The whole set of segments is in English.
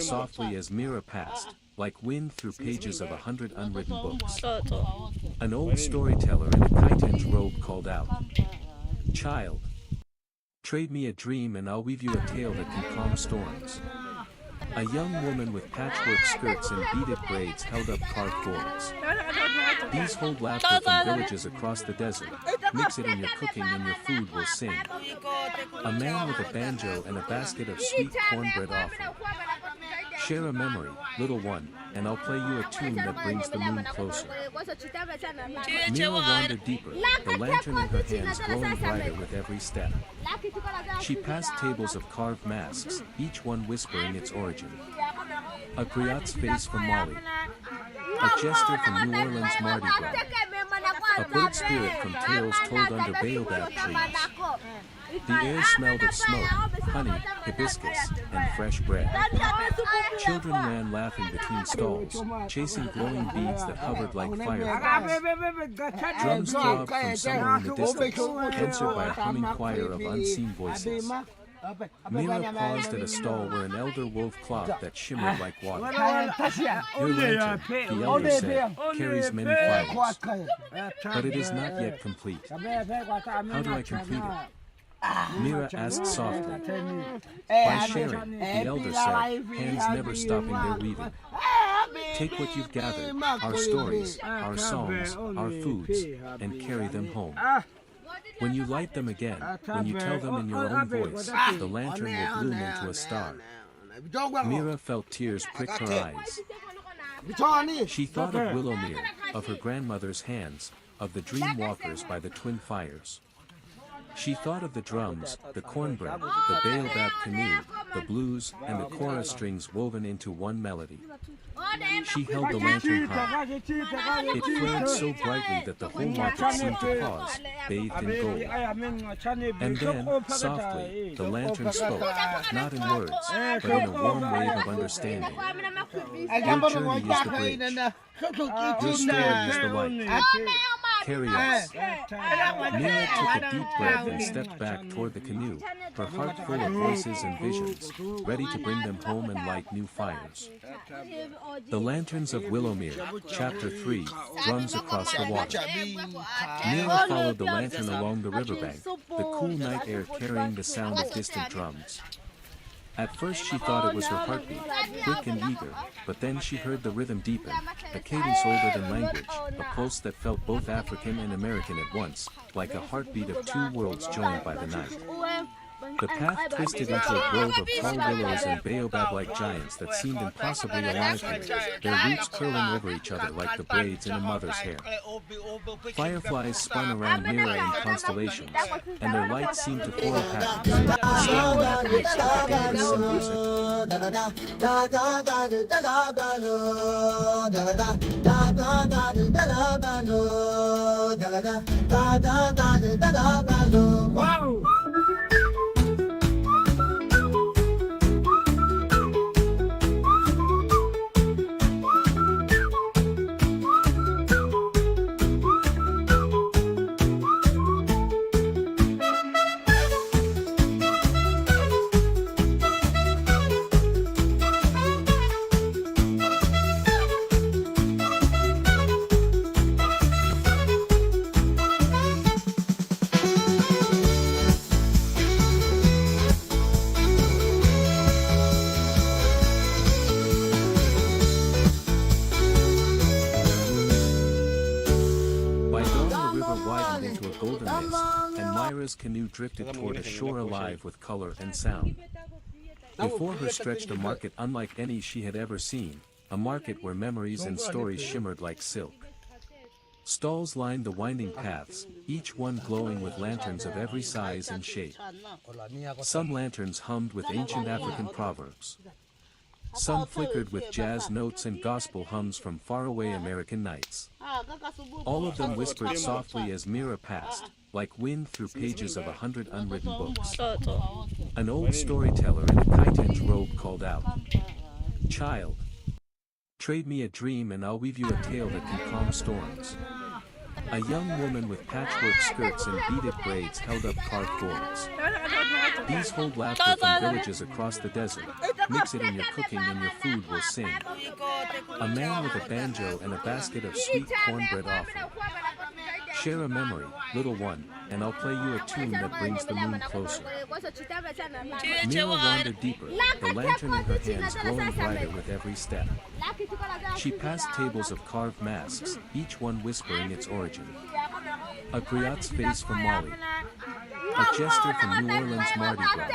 softly as Mira passed, like wind through pages of 100 unwritten books. An old storyteller in a chitin's robe called out, "Child, trade me a dream and I'll weave you a tale that can calm storms." A young woman with patchwork skirts and beaded braids held up carved boards. "These hold laughter from villages across the desert. Mix it in your cooking and your food will sing." A man with a banjo and a basket of sweet cornbread offered. "Share a memory, little one, and I'll play you a tune that brings the moon closer." Mira wandered deeper, the lantern in her hands glowing brighter with every step. She passed tables of carved masks, each one whispering its origin. A griot's face from Mali. A jester from New Orleans Mardi Gras. A bird spirit from tales told under baobab trees. The air smelled of smoke, honey, hibiscus, and fresh bread. Children ran laughing between stalls, chasing glowing beads that hovered like fireflies. Drums throbbed from somewhere in the distance, answered by a humming choir of unseen voices. Mira paused at a stall where an elder wove cloth that shimmered like water. "Your lantern," the elder said, "carries many flowers. But it is not yet complete. How do I complete it?" Mira asked softly. "By sharing," the elder said, hands never stopping their weaving. "Take what you've gathered, our stories, our songs, our foods, and carry them home. When you light them again, when you tell them in your own voice, the lantern will bloom into a star." Mira felt tears prick her eyes. She thought of Willowmere, of her grandmother's hands, of the dream walkers by the twin fires. She thought of the drums, the cornbread, the baobab canoe, the blues, and the kora strings woven into one melody. She held the lantern high. It flared so brightly that the whole market seemed to pause, bathed in gold. And then, softly, the lantern spoke, not in words, but in a warm wave of understanding. "Your journey is the bridge. Your story is the light. Carry us." Mira took a deep breath and stepped back toward the canoe, her heart full of voices and visions, ready to bring them home and light new fires. The Lanterns of Willowmere, Chapter 3, Drums Across the Water. Mira followed the lantern along the riverbank, the cool night air carrying the sound of distant drums. At first she thought it was her heartbeat, quick and eager, but then she heard the rhythm deepen, a cadence older than language, a pulse that felt both African and American at once, like a heartbeat of two worlds joined by the night. The path twisted into a grove of tall willows and baobab-like giants that seemed impossibly alive here, their roots curling over each other like the braids in a mother's hair. Fireflies spun around Mira in constellations, and their light seemed to form patterns, a starry map mixed with symbols. Wow! Myra's canoe drifted toward a shore alive with color and sound. Before her stretched a market unlike any she had ever seen, a market where memories and stories shimmered like silk. Stalls lined the winding paths, each one glowing with lanterns of every size and shape. Some lanterns hummed with ancient African proverbs. Some flickered with jazz notes and gospel hums from faraway American nights. All of them whispered softly as Mira passed, like wind through pages of 100 unwritten books. An old storyteller in a chitin's robe called out, "Child, trade me a dream and I'll weave you a tale that can calm storms." A young woman with patchwork skirts and beaded braids held up carved boards. "These hold laughter from villages across the desert. mix it in your cooking and your food will sing. A man with a banjo and a basket of sweet cornbread offer. Share a memory, little one, and I'll play you a tune that brings the moon closer. Mira wandered deeper, the lantern in her hands glowing brighter with every step. She passed tables of carved masks, each one whispering its origin. A griot's face from Mali. A jester from New Orleans Mardi Gras.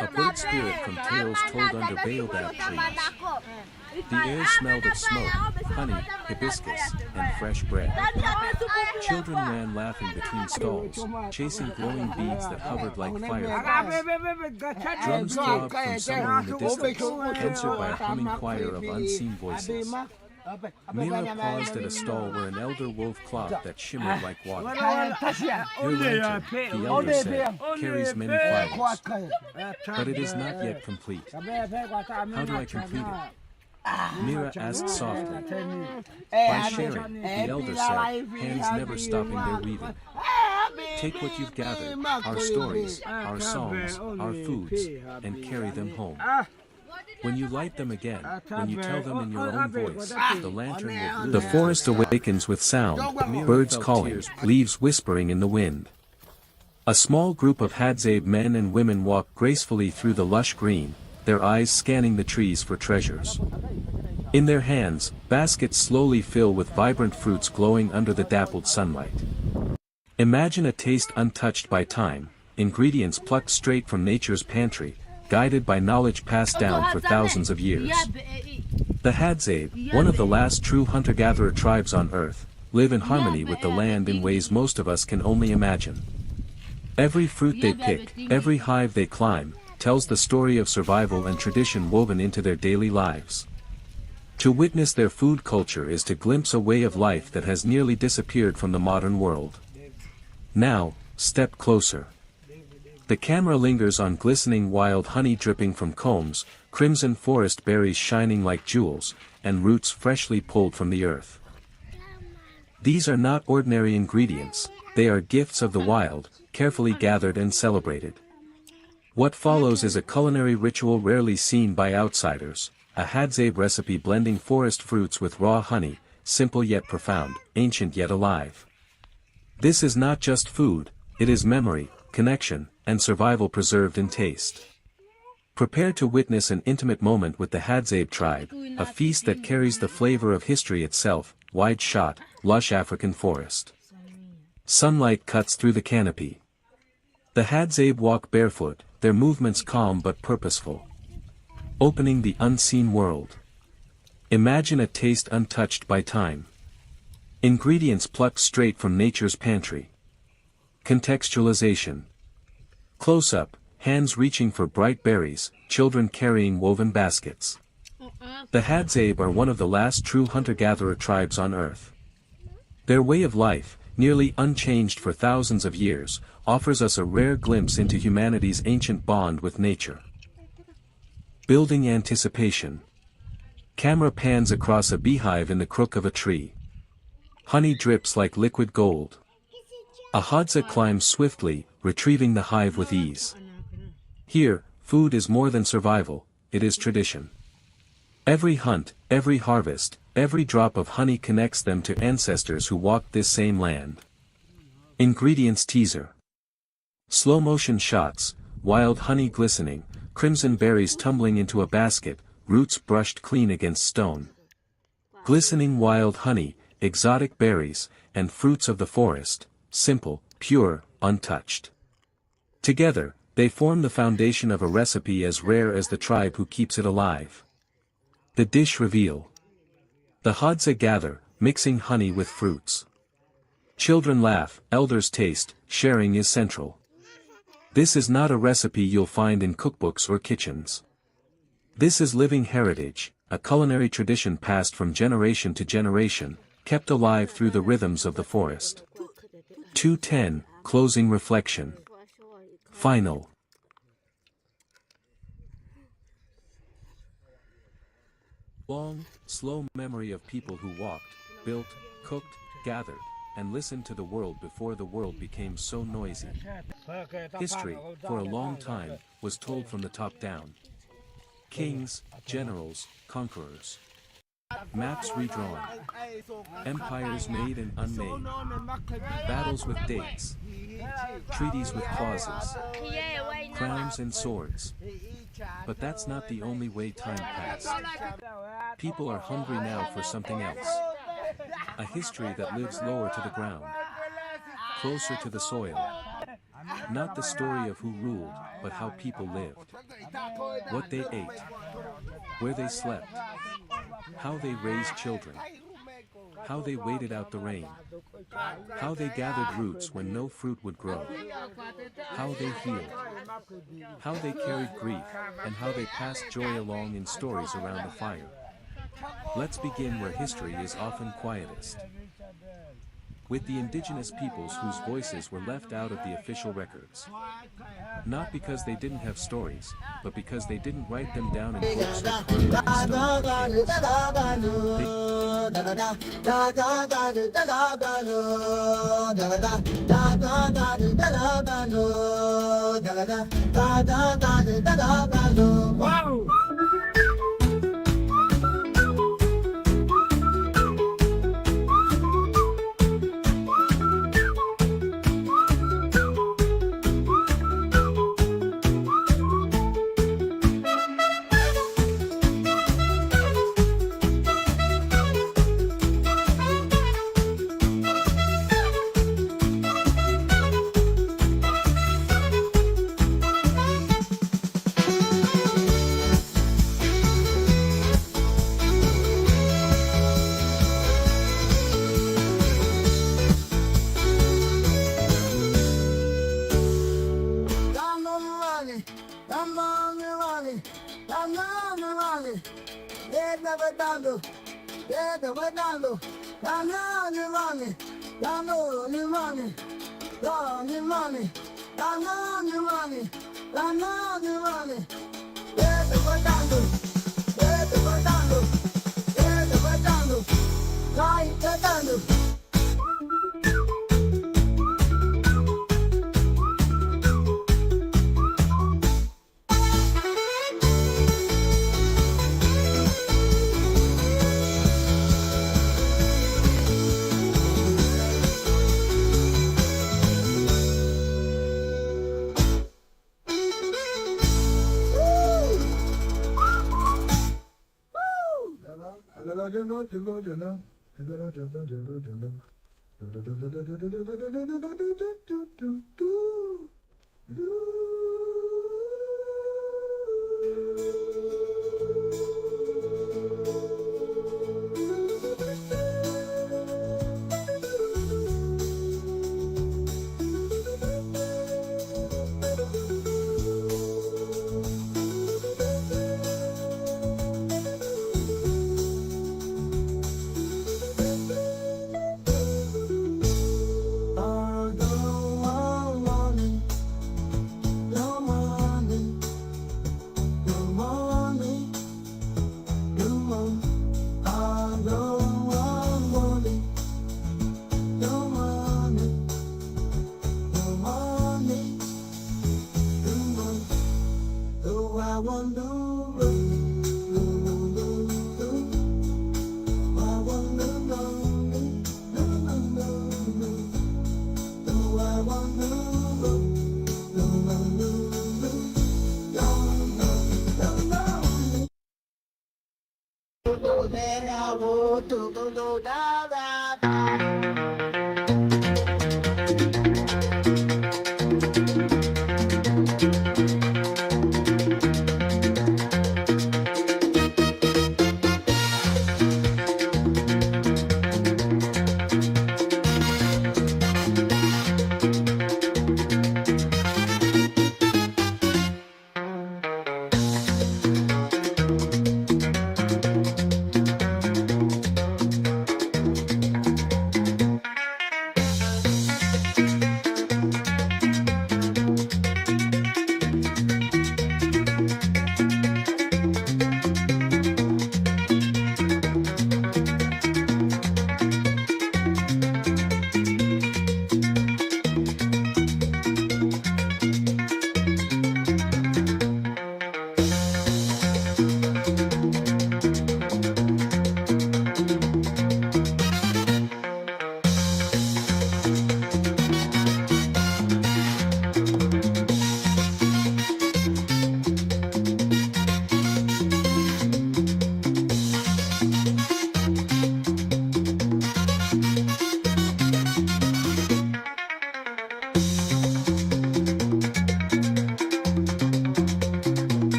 A bird spirit from tales told under baobab trees. The air smelled of smoke, honey, hibiscus, and fresh bread. Children ran laughing between stalls, chasing glowing beads that hovered like fireflies. Drums throbbed from somewhere in the distance, answered by a humming choir of unseen voices. Mira paused at a stall where an elder wove cloth that shimmered like water. Your lantern, the elder said, carries many fires, but it is not yet complete. How do I complete it? Mira asked softly. By sharing, the elder said, hands never stopping their weaving. Take what you've gathered, our stories, our songs, our foods, and carry them home. When you light them again, when you tell them in your own voice, the lantern will glow. The forest awakens with sound, birds calling, leaves whispering in the wind. A small group of Hadzabe men and women walk gracefully through the lush green, their eyes scanning the trees for treasures. In their hands, baskets slowly fill with vibrant fruits glowing under the dappled sunlight. Imagine a taste untouched by time, ingredients plucked straight from nature's pantry, guided by knowledge passed down for thousands of years. The Hadzabe, one of the last true hunter-gatherer tribes on Earth, live in harmony with the land in ways most of us can only imagine. Every fruit they pick, every hive they climb, tells the story of survival and tradition woven into their daily lives. To witness their food culture is to glimpse a way of life that has nearly disappeared from the modern world. Now, step closer. The camera lingers on glistening wild honey dripping from combs, crimson forest berries shining like jewels, and roots freshly pulled from the earth. These are not ordinary ingredients, they are gifts of the wild, carefully gathered and celebrated. What follows is a culinary ritual rarely seen by outsiders, a Hadzabe recipe blending forest fruits with raw honey, simple yet profound, ancient yet alive. This is not just food, it is memory, connection, and survival preserved in taste. Prepare to witness an intimate moment with the Hadzabe tribe, a feast that carries the flavor of history itself, wide-shot, lush African forest. Sunlight cuts through the canopy. The Hadzabe walk barefoot, their movements calm but purposeful. Opening the unseen world. Imagine a taste untouched by time. Ingredients plucked straight from nature's pantry. Contextualization. Close-up, hands reaching for bright berries, children carrying woven baskets. The Hadzabe are one of the last true hunter-gatherer tribes on Earth. Their way of life, nearly unchanged for thousands of years, offers us a rare glimpse into humanity's ancient bond with nature. Building anticipation. Camera pans across a beehive in the crook of a tree. Honey drips like liquid gold. A Hadza climbs swiftly, retrieving the hive with ease. Here, food is more than survival, it is tradition. Every hunt, every harvest, every drop of honey connects them to ancestors who walked this same land. Ingredients teaser. Slow-motion shots, wild honey glistening, crimson berries tumbling into a basket, roots brushed clean against stone. Glistening wild honey, exotic berries, and fruits of the forest, simple, pure, untouched. Together, they form the foundation of a recipe as rare as the tribe who keeps it alive. The dish reveal. The Hadza gather, mixing honey with fruits. Children laugh, elders taste, sharing is central. This is not a recipe you'll find in cookbooks or kitchens. This is living heritage, a culinary tradition passed from generation to generation, kept alive through the rhythms of the forest. 2:10, Closing Reflection. Final. Long, slow memory of people who walked, built, cooked, gathered, and listened to the world before the world became so noisy. History, for a long time, was told from the top down. Kings, generals, conquerors. Maps redrawn. Empires made and unmade. Battles with dates. Treaties with clauses. Crowns and swords. But that's not the only way time passed. People are hungry now for something else. A history that lives lower to the ground. Closer to the soil. Not the story of who ruled, but how people lived. What they ate. Where they slept. How they raised children. How they waited out the rain. How they gathered roots when no fruit would grow. How they healed. How they carried grief, and how they passed joy along in stories around the fire. Let's begin where history is often quietest. With the indigenous peoples whose voices were left out of the official records. Not because they didn't have stories, but because they didn't write them down in books or carved them in stone. Wow!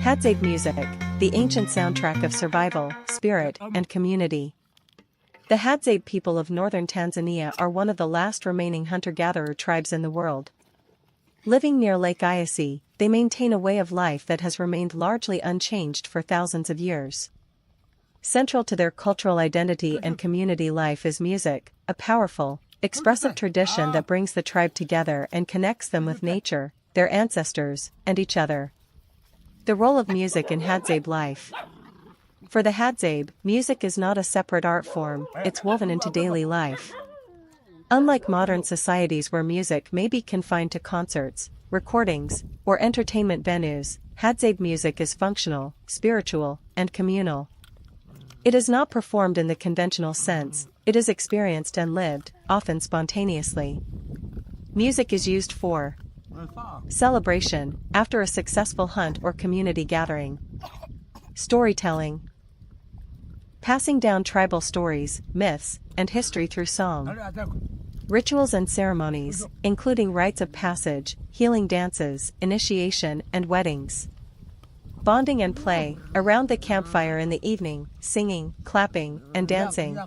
Hadzabe music, the ancient soundtrack of survival, spirit, and community. The Hadzabe people of northern Tanzania are one of the last remaining hunter-gatherer tribes in the world. Living near Lake Eyasi, they maintain a way of life that has remained largely unchanged for thousands of years. Central to their cultural identity and community life is music, a powerful, expressive tradition that brings the tribe together and connects them with nature, their ancestors, and each other. The role of music in Hadzabe life. For the Hadzabe, music is not a separate art form, it's woven into daily life. Unlike modern societies where music may be confined to concerts, recordings, or entertainment venues, Hadzabe music is functional, spiritual, and communal. It is not performed in the conventional sense, it is experienced and lived, often spontaneously. Music is used for celebration, after a successful hunt or community gathering. Storytelling. Passing down tribal stories, myths, and history through song. Rituals and ceremonies, including rites of passage, healing dances, initiation, and weddings. Bonding and play, around the campfire in the evening, singing, clapping, and dancing.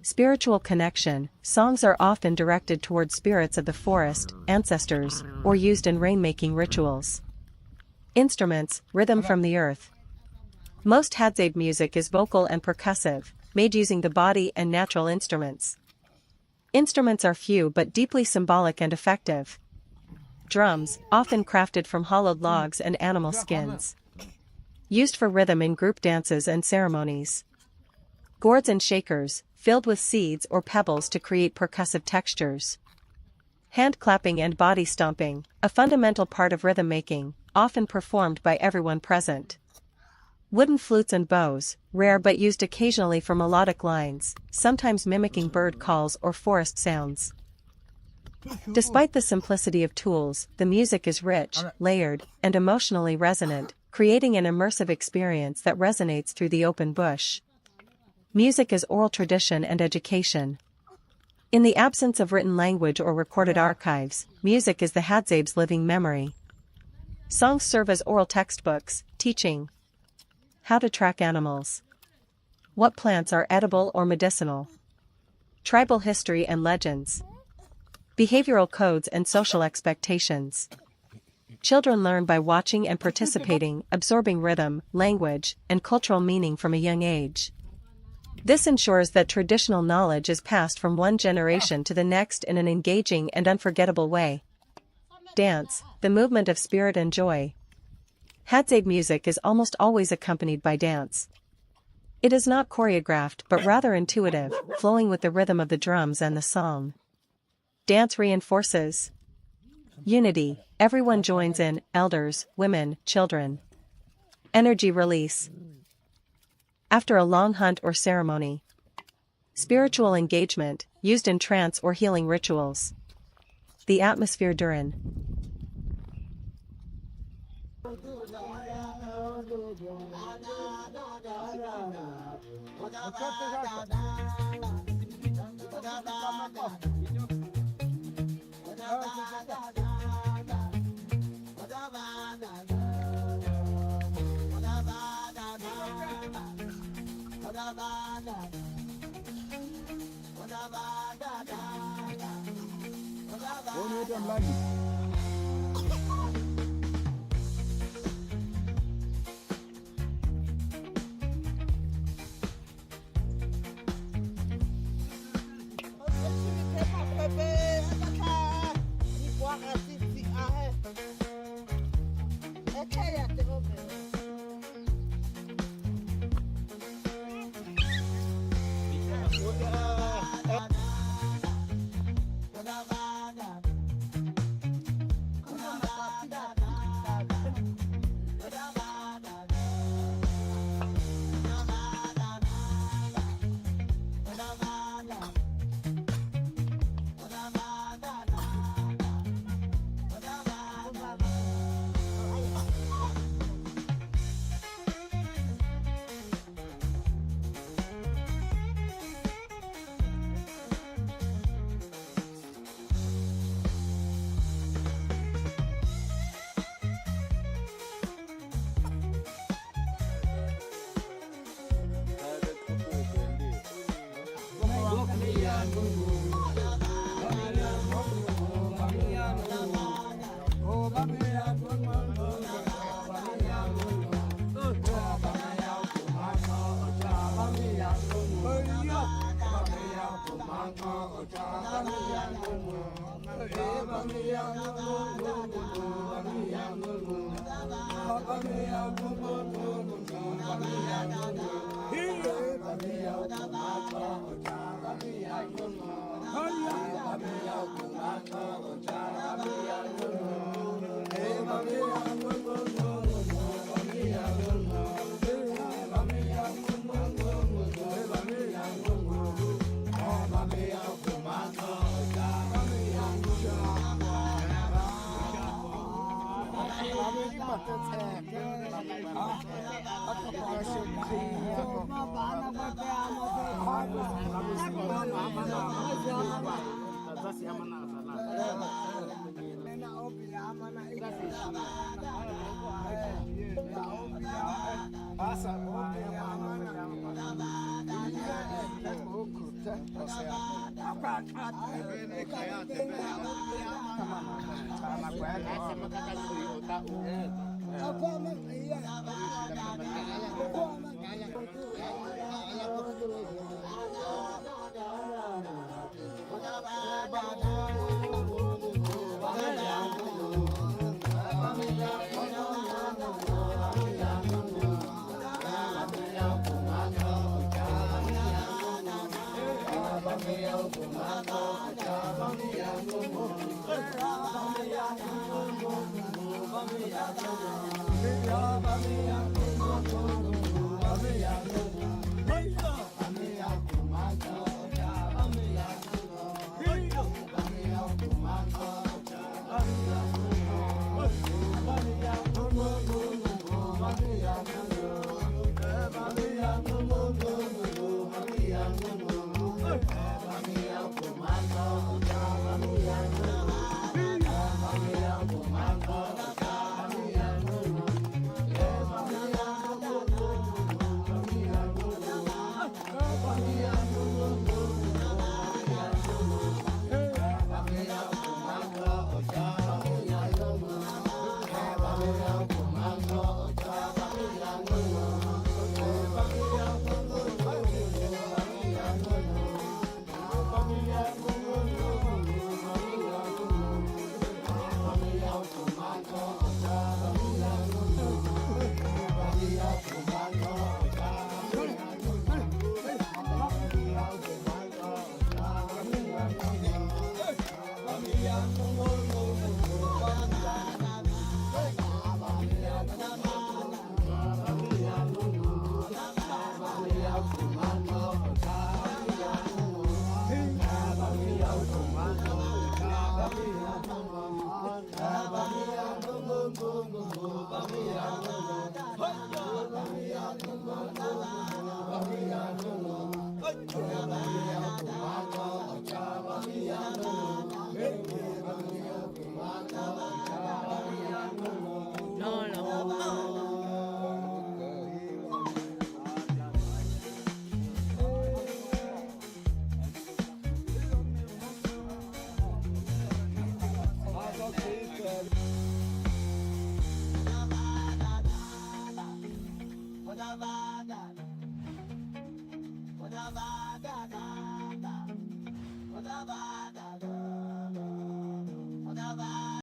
Spiritual connection, songs are often directed toward spirits of the forest, ancestors, or used in rainmaking rituals. Instruments, rhythm from the earth. Most Hadzabe music is vocal and percussive, made using the body and natural instruments. Instruments are few but deeply symbolic and effective. Drums, often crafted from hollowed logs and animal skins. Used for rhythm in group dances and ceremonies. Gourds and shakers, filled with seeds or pebbles to create percussive textures. Hand clapping and body stomping, a fundamental part of rhythm making, often performed by everyone present. Wooden flutes and bows, rare but used occasionally for melodic lines, sometimes mimicking bird calls or forest sounds. Despite the simplicity of tools, the music is rich, layered, and emotionally resonant, creating an immersive experience that resonates through the open bush. Music as oral tradition and education. In the absence of written language or recorded archives, music is the Hadzabe's living memory. Songs serve as oral textbooks, teaching how to track animals, what plants are edible or medicinal, tribal history and legends, behavioral codes and social expectations. Children learn by watching and participating, absorbing rhythm, language, and cultural meaning from a young age. This ensures that traditional knowledge is passed from one generation to the next in an engaging and unforgettable way. Dance, the movement of spirit and joy. Hadzabe music is almost always accompanied by dance. It is not choreographed but rather intuitive, flowing with the rhythm of the drums and the song. Dance reinforces unity, everyone joins in, elders, women, children. Energy release. After a long hunt or ceremony. Spiritual engagement, used in trance or healing rituals. The atmosphere during. What